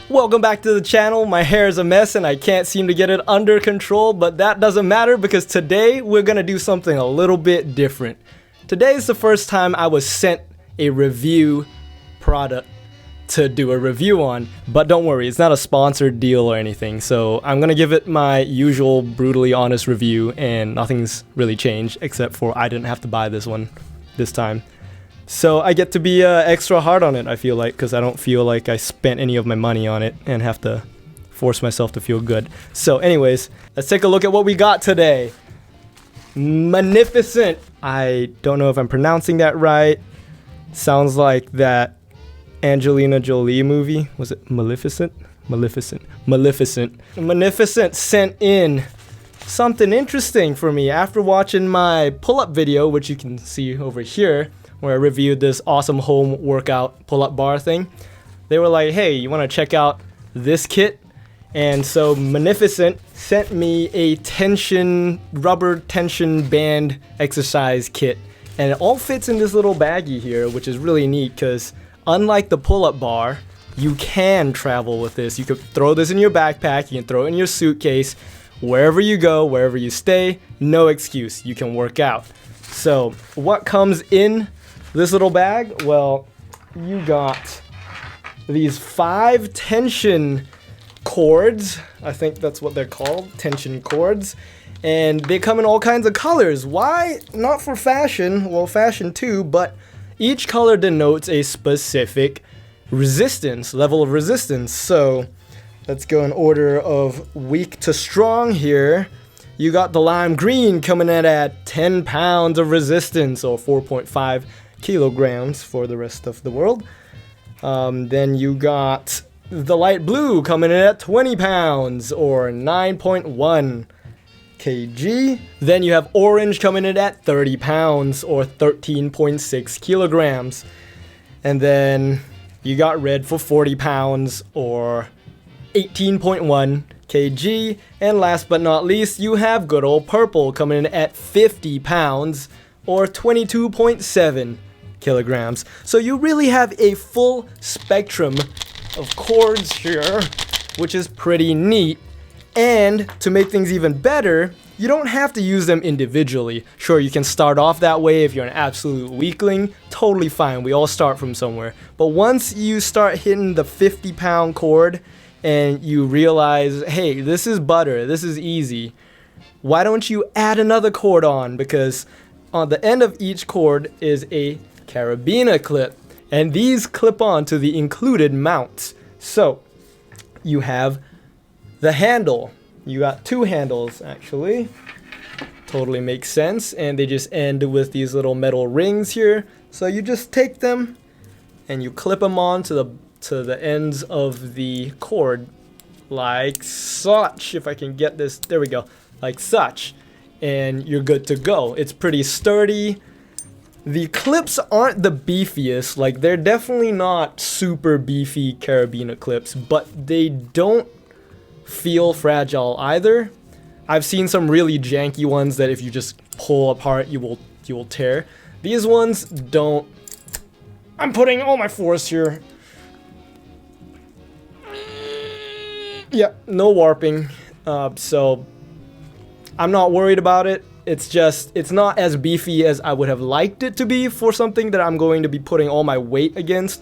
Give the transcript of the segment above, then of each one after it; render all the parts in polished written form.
Welcome back to the channel. My hair is a mess and I can't seem to get it under control, but that doesn't matter because today we're gonna do something a little bit different. Today is the first time I was sent a review product to do a review on, but don't worry, it's not a sponsored deal or anything, so I'm gonna give it my usual brutally honest review and nothing's really changed except for I didn't have to buy this one this time. So I get to be extra hard on it, I feel like, because I don't feel like I spent any of my money on it and have to force myself to feel good. So anyways, let's take a look at what we got today. Manificent. I don't know if I'm pronouncing that right. Sounds like that Angelina Jolie movie. Was it Maleficent? Maleficent. Manificent sent in something interesting for me after watching my pull-up video, which you can see over here, where I reviewed this awesome home workout pull-up bar thing. They were like, hey, you want to check out this kit? And so Manificent sent me a rubber tension band exercise kit. And it all fits in this little baggie here, which is really neat because unlike the pull-up bar, you can travel with this. You could throw this in your backpack, you can throw it in your suitcase, wherever you go, wherever you stay, no excuse, you can work out. So what comes in this little bag? Well, you got these 5 tension cords. I think that's what they're called, tension cords. And they come in all kinds of colors. Why? Not for fashion, well, fashion too, but each color denotes a specific resistance, level of resistance. So let's go in order of weak to strong here. You got the lime green coming in at 10 pounds of resistance, or 4.5 kilograms for the rest of the world. Then you got the light blue coming in at 20 pounds, or 9.1 kg. Then you have orange coming in at 30 pounds, or 13.6 kilograms. And then you got red for 40 pounds, or 18.1 kg. And last but not least, you have good old purple coming in at 50 pounds, or 22.7 kilograms. So you really have a full spectrum of cords here, which is pretty neat. And to make things even better, you don't have to use them individually. Sure, you can start off that way if you're an absolute weakling, totally fine, we all start from somewhere. But once you start hitting the 50-pound cord and you realize, hey, this is butter, this is easy, why don't you add another cord on? Because on the end of each cord is a Carabiner clip, and these clip on to the included mounts. So you have the handle. You got 2 handles actually. Totally makes sense, and they just end with these little metal rings here. So you just take them and you clip them on to the ends of the cord like such. If I can get this, there we go, like such, and you're good to go. It's pretty sturdy. The clips aren't the beefiest, like they're definitely not super beefy Carabiner clips, but they don't feel fragile either. I've seen some really janky ones that if you just pull apart, you will tear. These ones don't. I'm putting all my force here. Yeah, no warping. So I'm not worried about it. It's just, it's not as beefy as I would have liked it to be for something that I'm going to be putting all my weight against.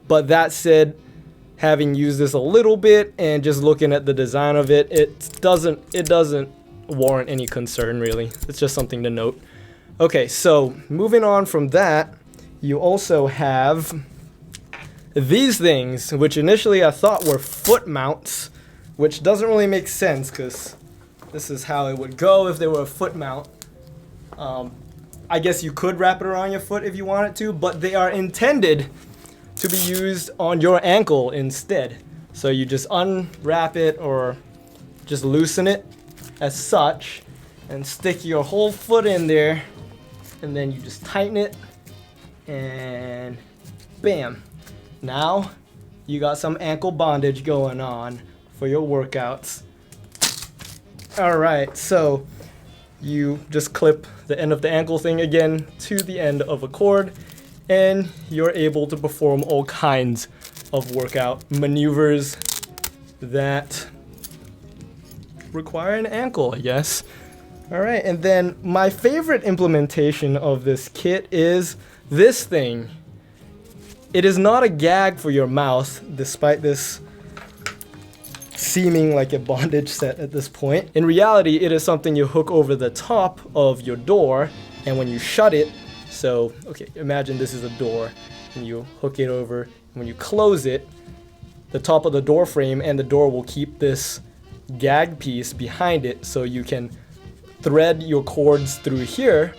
But that said, having used this a little bit and just looking at the design of it, it doesn't warrant any concern really. It's just something to note. Okay, so moving on from that, you also have these things, which initially I thought were foot mounts, which doesn't really make sense because this is how it would go if they were a foot mount. I guess you could wrap it around your foot if you wanted to, but they are intended to be used on your ankle instead. So you just unwrap it or just loosen it as such and stick your whole foot in there, and then you just tighten it and bam. Now you got some ankle bondage going on for your workouts. Alright, so you just clip the end of the ankle thing again to the end of a cord, and you're able to perform all kinds of workout maneuvers that require an ankle, I guess. All right, and then my favorite implementation of this kit is this thing. It is not a gag for your mouth, despite this seeming like a bondage set at this point. In reality, it is something you hook over the top of your door, and when you shut it, so, okay, imagine this is a door, and you hook it over, and when you close it, the top of the door frame and the door will keep this gag piece behind it, so you can thread your cords through here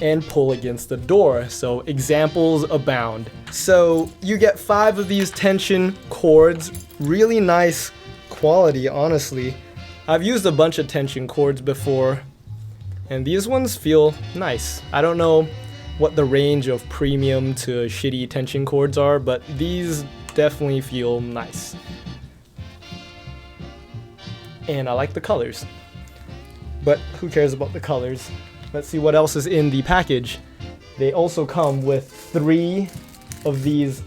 and pull against the door. So examples abound. So you get 5 of these tension cords, really nice quality, honestly. I've used a bunch of tension cords before, and these ones feel nice. I don't know what the range of premium to shitty tension cords are, but these definitely feel nice. And I like the colors. But who cares about the colors? Let's see what else is in the package. They also come with 3 of these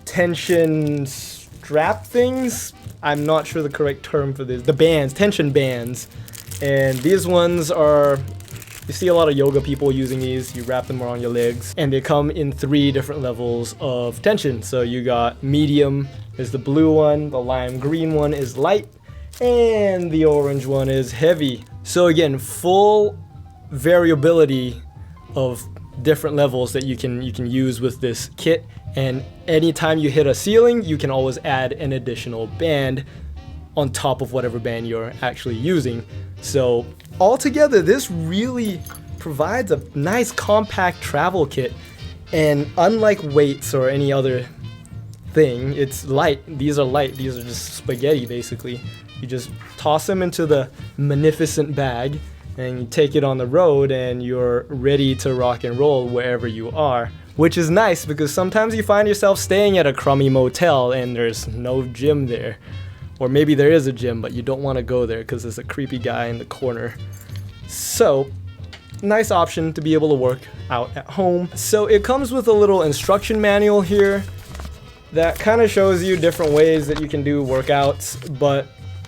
tension strap things. I'm not sure the correct term for this. The bands, tension bands. And these ones are, you see a lot of yoga people using these. You wrap them around your legs. And they come in 3 different levels of tension. So you got medium is the blue one, the lime green one is light, and the orange one is heavy. So again, full variability of different levels that you can use with this kit, and anytime you hit a ceiling, you can always add an additional band on top of whatever band you're actually using. So altogether, this really provides a nice compact travel kit, and unlike weights or any other thing, it's light. These are light. These are just spaghetti basically. You just toss them into the Manificent bag and you take it on the road and you're ready to rock and roll wherever you are. Which is nice because sometimes you find yourself staying at a crummy motel and there's no gym there. Or maybe there is a gym, but you don't want to go there because there's a creepy guy in the corner. So, nice option to be able to work out at home. So it comes with a little instruction manual here that kind of shows you different ways that you can do workouts, but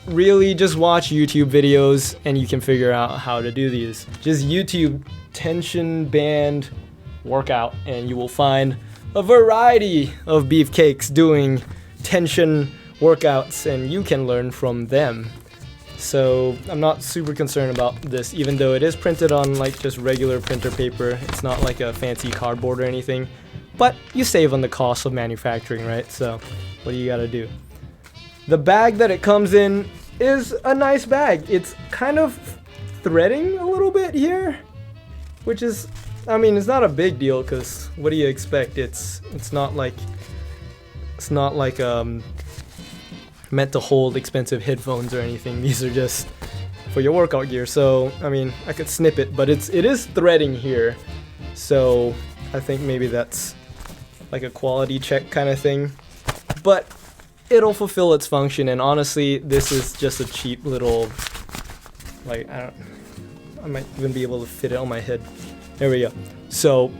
really just watch YouTube videos and you can figure out how to do these. Just YouTube tension band workout and you will find a variety of beefcakes doing tension workouts and you can learn from them. So I'm not super concerned about this, even though it is printed on like just regular printer paper. It's not like a fancy cardboard or anything, but you save on the cost of manufacturing, right? So what do you gotta do? The bag that it comes in is a nice bag. It's kind of threading a little bit here, which is, I mean, it's not a big deal because what do you expect? It's not like meant to hold expensive headphones or anything. These are just for your workout gear. So I mean, I could snip it, but it is threading here. So I think maybe that's like a quality check kind of thing. But it'll fulfill its function, and honestly, this is just a cheap little, like, I might even be able to fit it on my head. There we go. So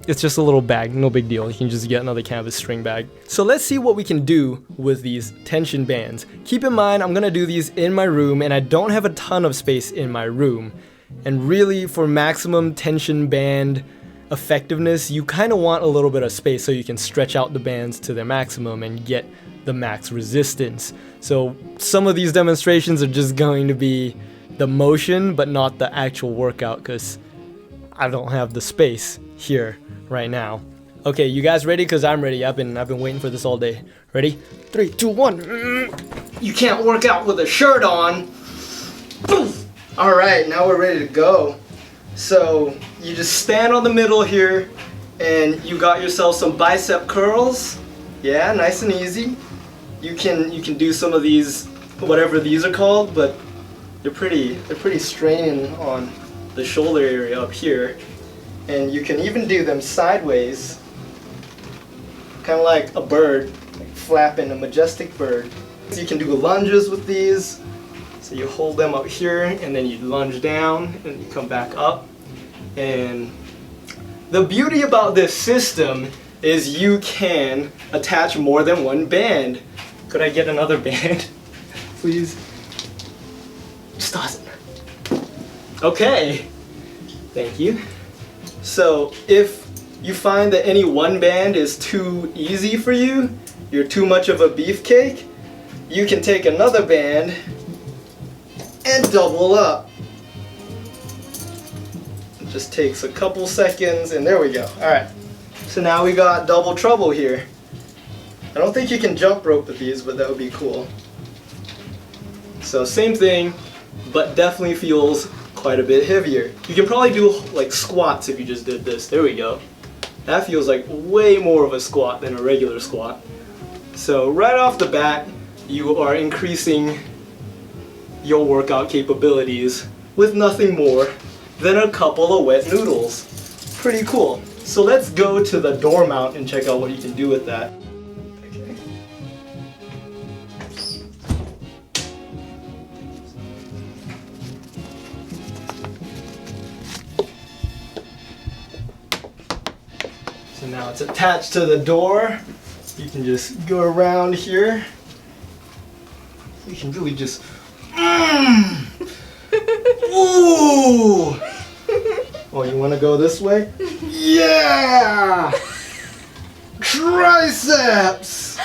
it's just a little bag, no big deal. You can just get another canvas string bag. So let's see what we can do with these tension bands. Keep in mind, I'm gonna do these in my room, and I don't have a ton of space in my room. And really, for maximum tension band effectiveness, you kind of want a little bit of space so you can stretch out the bands to their maximum and get the max resistance. So some of these demonstrations are just going to be the motion but not the actual workout because I don't have the space here right now. Okay, you guys ready? Because I'm ready. I've been waiting for this all day. Ready? 3, 2, 1. You can't work out with a shirt on. Poof! All right, now we're ready to go. So you just stand on the middle here and you got yourself some bicep curls. Yeah, nice and easy. You can do some of these, whatever these are called, but they're pretty straining on the shoulder area up here. And you can even do them sideways, kind of like a bird, like flapping, a majestic bird. So you can do lunges with these. So you hold them up here and then you lunge down and you come back up. And the beauty about this system is you can attach more than one band. Could I get another band? Please? Just toss it. Okay. Thank you. So if you find that any one band is too easy for you, you're too much of a beefcake, you can take another band and double up. It just takes a couple seconds and there we go. Alright, so now we got double trouble here. I don't think you can jump rope with these, but that would be cool. So same thing, but definitely feels quite a bit heavier. You can probably do like squats if you just did this. There we go. That feels like way more of a squat than a regular squat. So right off the bat, you are increasing your workout capabilities with nothing more than a couple of wet noodles. Pretty cool. So let's go to the door mount and check out what you can do with that. Okay. So now it's attached to the door. You can just go around here. You can really just Ooh! Oh, you want to go this way? Yeah! Triceps!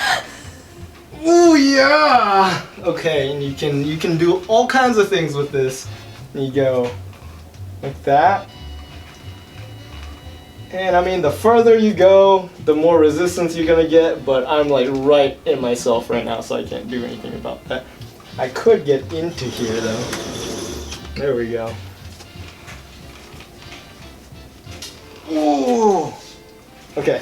Ooh, yeah! Okay, and you can do all kinds of things with this. You go like that. And I mean, the further you go, the more resistance you're gonna get, but I'm like right in myself right now, so I can't do anything about that. I could get into here though. There we go. Ooh. Okay.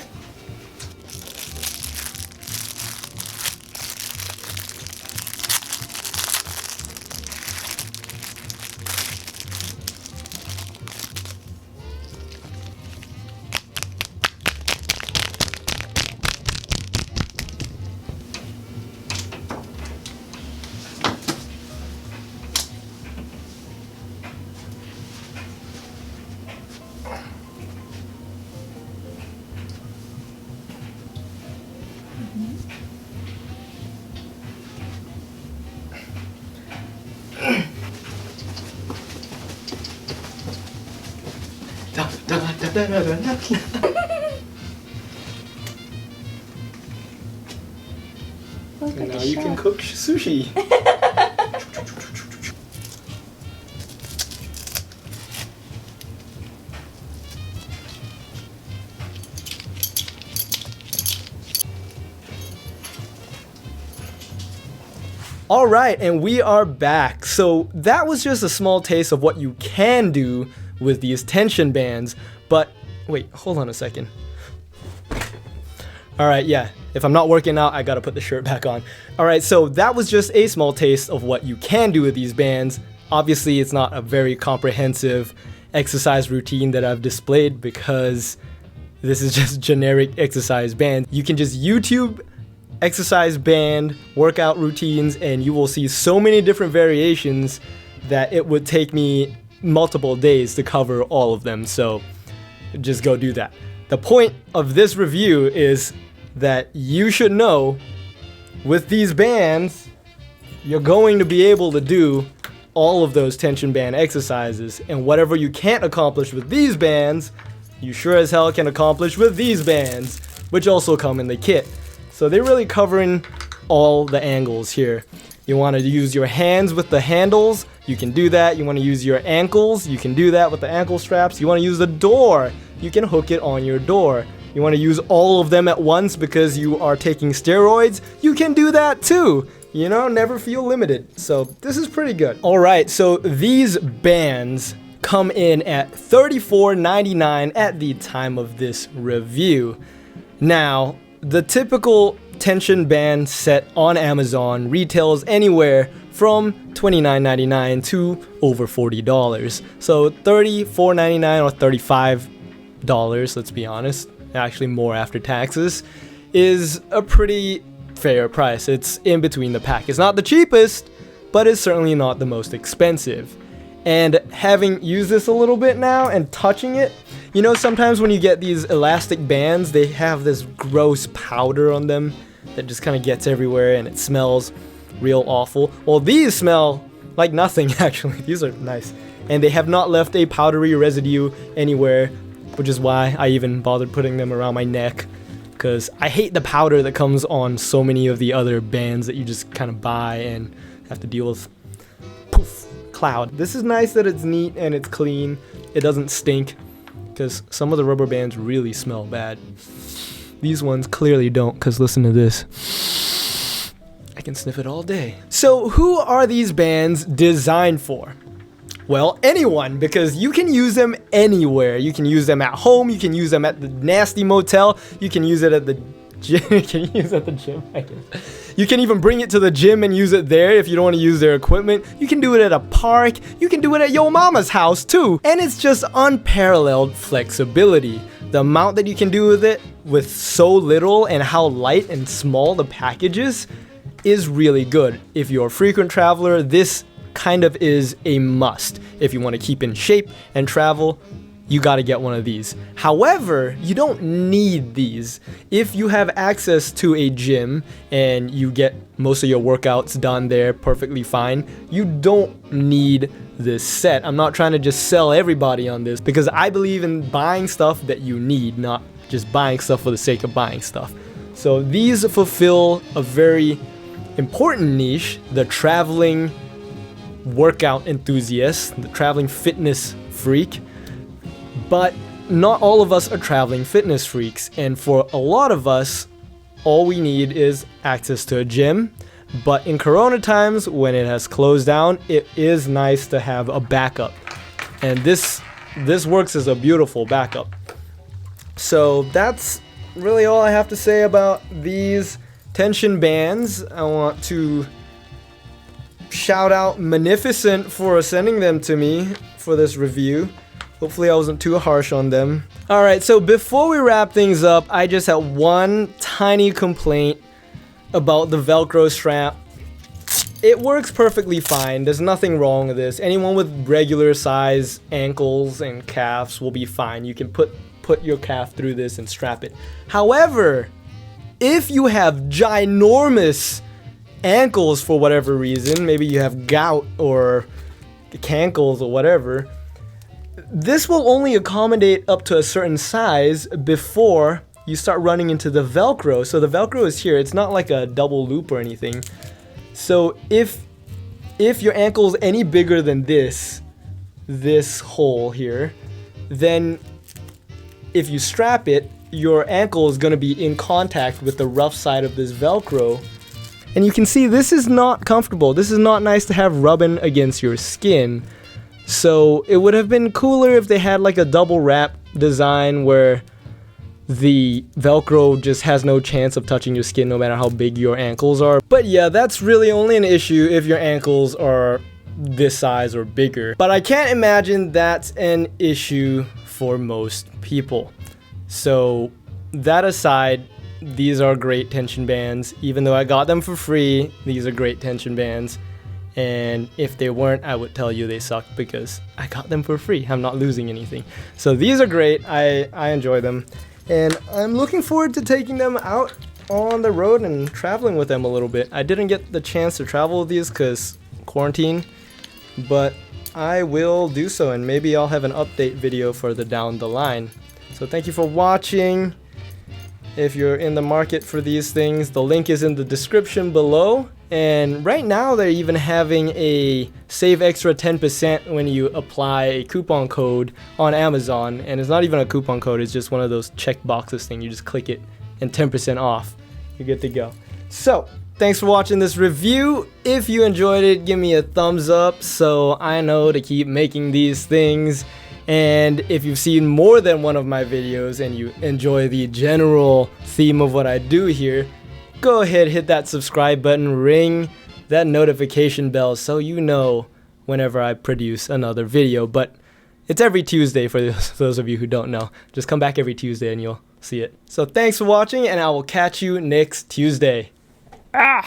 And now you can cook sushi. All right, and we are back. So that was just a small taste of what you can do with these tension bands. But wait, hold on a second. All right, yeah, if I'm not working out, I gotta put the shirt back on. All right, so that was just a small taste of what you can do with these bands. Obviously, it's not a very comprehensive exercise routine that I've displayed because this is just generic exercise band. You can just YouTube exercise band workout routines and you will see so many different variations that it would take me multiple days to cover all of them, so just go do that. The point of this review is that you should know with these bands you're going to be able to do all of those tension band exercises, and whatever you can't accomplish with these bands you sure as hell can accomplish with these bands, which also come in the kit. So they're really covering all the angles here. You want to use your hands with the handles, you can do that. You want to use your ankles, you can do that with the ankle straps. You want to use the door, you can hook it on your door. You want to use all of them at once because you are taking steroids, you can do that too. You know, never feel limited. So this is pretty good. Alright, so these bands come in at $34.99 at the time of this review. Now, the typical tension band set on Amazon retails anywhere from $29.99 to over $40. So $34.99 or $35, let's be honest, actually more after taxes, is a pretty fair price. It's in between the pack. It's not the cheapest, but it's certainly not the most expensive. And having used this a little bit now and touching it, you know, sometimes when you get these elastic bands, they have this gross powder on them. that just kind of gets everywhere and it smells real awful. Well, these smell like nothing actually. These are nice. And they have not left a powdery residue anywhere, which is why I even bothered putting them around my neck, because I hate the powder that comes on so many of the other bands that you just kind of buy and have to deal with. Poof, cloud. This is nice that it's neat and it's clean. It doesn't stink, because some of the rubber bands really smell bad. These ones clearly don't, because listen to this. I can sniff it all day. So who are these bands designed for? Well, anyone, because you can use them anywhere. You can use them at home, you can use them at the nasty motel, you can use it at the gym, you can use it at the gym, I guess. You can even bring it to the gym and use it there if you don't want to use their equipment. You can do it at a park, you can do it at your mama's house too. And it's just unparalleled flexibility. The amount that you can do with it with so little and how light and small the package is really good. If you're a frequent traveler, this kind of is a must. If you want to keep in shape and travel, you got to get one of these. However, you don't need these. If you have access to a gym and you get most of your workouts done there perfectly fine, you don't need this set. I'm not trying to just sell everybody on this, because I believe in buying stuff that you need, not just buying stuff for the sake of buying stuff. So these fulfill a very important niche, the traveling workout enthusiast, the traveling fitness freak. But not all of us are traveling fitness freaks, and for a lot of us, all we need is access to a gym. But in Corona times, when it has closed down, it is nice to have a backup, and this works as a beautiful backup. So that's really all I have to say about these tension bands. I want to shout out Manificent for sending them to me for this review. Hopefully I wasn't too harsh on them. Alright, so before we wrap things up, I just have one tiny complaint about the Velcro strap. It works perfectly fine. There's nothing wrong with this. Anyone with regular size ankles and calves will be fine. You can put your calf through this and strap it. However, if you have ginormous ankles for whatever reason, maybe you have gout or cankles or whatever, this will only accommodate up to a certain size before you start running into the Velcro. So the Velcro is here. It's not like a double loop or anything. So if your ankle is any bigger than this hole here, then if you strap it, your ankle is going to be in contact with the rough side of this Velcro. And you can see this is not comfortable. This is not nice to have rubbing against your skin. So it would have been cooler if they had like a double wrap design where the Velcro just has no chance of touching your skin no matter how big your ankles are. But yeah, that's really only an issue if your ankles are this size or bigger. But I can't imagine that's an issue for most people. So that aside, these are great tension bands. Even though I got them for free, these are great tension bands. And if they weren't, I would tell you they suck, because I got them for free. I'm not losing anything. So these are great. I enjoy them. And I'm looking forward to taking them out on the road and traveling with them a little bit. I didn't get the chance to travel with these because quarantine, but I will do so, and maybe I'll have an update video further down the line. So thank you for watching. If you're in the market for these things, the link is in the description below. And right now they're even having a save extra 10% when you apply a coupon code on Amazon. And it's not even a coupon code, it's just one of those check boxes thing. You just click it and 10% off. You're good to go. So thanks for watching this review. If you enjoyed it, give me a thumbs up so I know to keep making these things. And if you've seen more than one of my videos and you enjoy the general theme of what I do here, go ahead, hit that subscribe button, ring that notification bell so you know whenever I produce another video. But it's every Tuesday for those of you who don't know. Just come back every Tuesday and you'll see it. So thanks for watching, and I will catch you next Tuesday. Ah!